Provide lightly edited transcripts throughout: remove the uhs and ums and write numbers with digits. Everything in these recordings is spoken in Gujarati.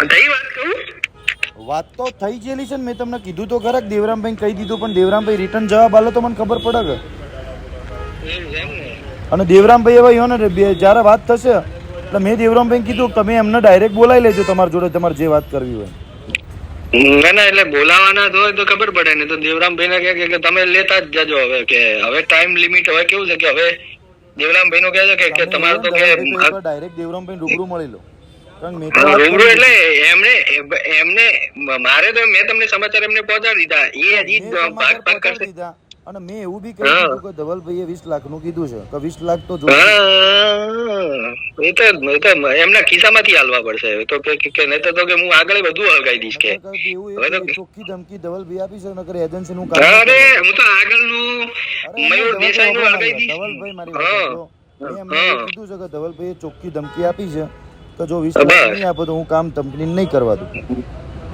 થઈ વાત કહું વાત તો થઈ ગયેલી છે ને, મેં તમને કીધું તો ખરા કે દેવરામભાઈ કહી દીધું, પણ દેવરામભાઈ રિટર્ન જવાબ આલે તો મને ખબર પડે કે. અને દેવરામભાઈ એવા ને જ્યારે વાત થશે એટલે મેં દેવરામભાઈ કીધું તમે એમને ડાયરેક્ટ બોલાવી લેજો તમારી જોડે, તમારે જે વાત કરવી હોય. ના ના, એટલે બોલાવાના હોય તો ખબર પડે ને. તો દેવરામભાઈ ને કે તમે લેતા જ જજો હવે, કે હવે ટાઈમ લિમિટ હવે કેવું છે કે હવે દેવરામભાઈ નું કહે છે કે તમારે તો કે ડાયરેક્ટ દેવરામભાઈ રૂબરૂ મળી લો. રૂબરૂ એટલે એમને મારે તો મેં તમને સમાચાર એમને પહોંચાડી દીધા, એ હજી ભાગ કરશે. અને મેં એવું બી કહી દીધું કે ધવલભાઈએ 20 લાખ નું કીધું છે કે 20 લાખ તો જોઈએ. એ તો એમના ખિસ્સામાંથી હાલવા પડશે તો કે નહીં તો કે હું આગળ બધું હલગાઈ દઈશ કે. ચોખ્ખી ધમકી ધવલભાઈ આપી છે, નકર એજન્સી નું કામ. અરે હું તો આગળનું મયુર દેસાઈ નું હલગાઈ દઈશ. ધવલભાઈ મારી વાત મેં એમને કીધું છે કે ધવલભાઈએ ચોખ્ખી ધમકી આપી છે કે જો 20 લાખ નહીં આપો તો હું કામ કંપની નહીં કરવા દઉં.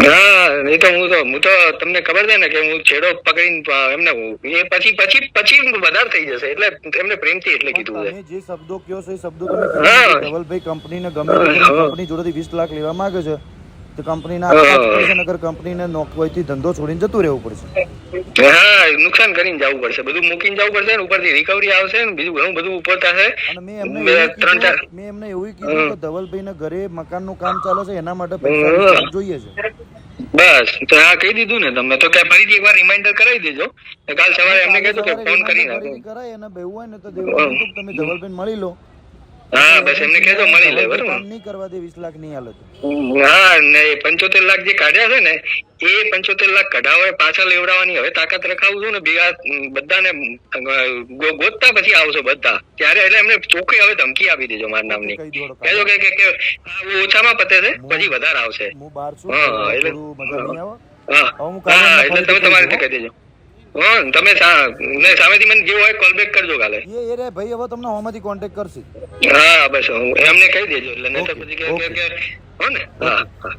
હા, નહીં તો હું તો તમને ખબર છે ને કે હું છેડો પકડીને એમને એ પછી વધારે થઈ જશે, એટલે એમને પ્રેમથી એટલે કીધું છે. તમે જે શબ્દો કહો છો એ શબ્દો તમે ધવલભાઈ કંપનીને ગમે કંપની જોડેથી 20 લાખ લેવા માંગે છે તો કંપનીના નગર કંપનીને નોકરીથી ધંધો છોડીને જતું રહેવું પડશે. હા, નુકસાન કરીને જવું પડશે, બધું મૂકીને જવું પડશે, ઉપરથી રિકવરી આવશે ને બીજું ઘણું બધું ઉપર થશે. અને મેં એમને એવું કીધું કે ધવલભાઈ ના ઘરે મકાનનું કામ ચાલે છે, એના માટે પૈસા જોઈએ છે. બસ તો આ કહી દીધું ને તમે તો કે ફરીથી એકવાર રિમાઇન્ડર કરાવી દેજો. કાલ સવારે એમને કહેજો કે ફોન કરી નાખો. કરાય અને બેવું હોય ને તો દેવરામભાઈ તમે ધવલભાઈ મળી લો. હા, બસ એમને કહેજો મળી લે, બરાબર. નહીં કરવા દે 20 લાખ નહીં હાલે તો. હા, ને 75 લાખ જે કાઢ્યા છે ને એ 75 લાખ કઢાવે પાછા લેવડાવવાની હવે તાકાત રખાવું છું ને. ભેગા બધાને ગોતતા પછી આવશો બધા ત્યારે, એટલે એમને ચોખ્ખી હવે ધમકી આપી દેજો મારા નામની. કહેજો કે ઓછામાં પતે છે પછી વધારે આવશે. હા, એટલે તમે તમારી રીતે કહી દેજો. હા, તમે સામેથી મને જેવું હોય કોલ બેક કરજો કાલે. એ રે ભાઈ હવે તમને હોમાંથી કોન્ટેક્ટ કરશે. હા, બસ એમને કહી દેજો એટલે નહીં તો પછી હો ને. હા હા.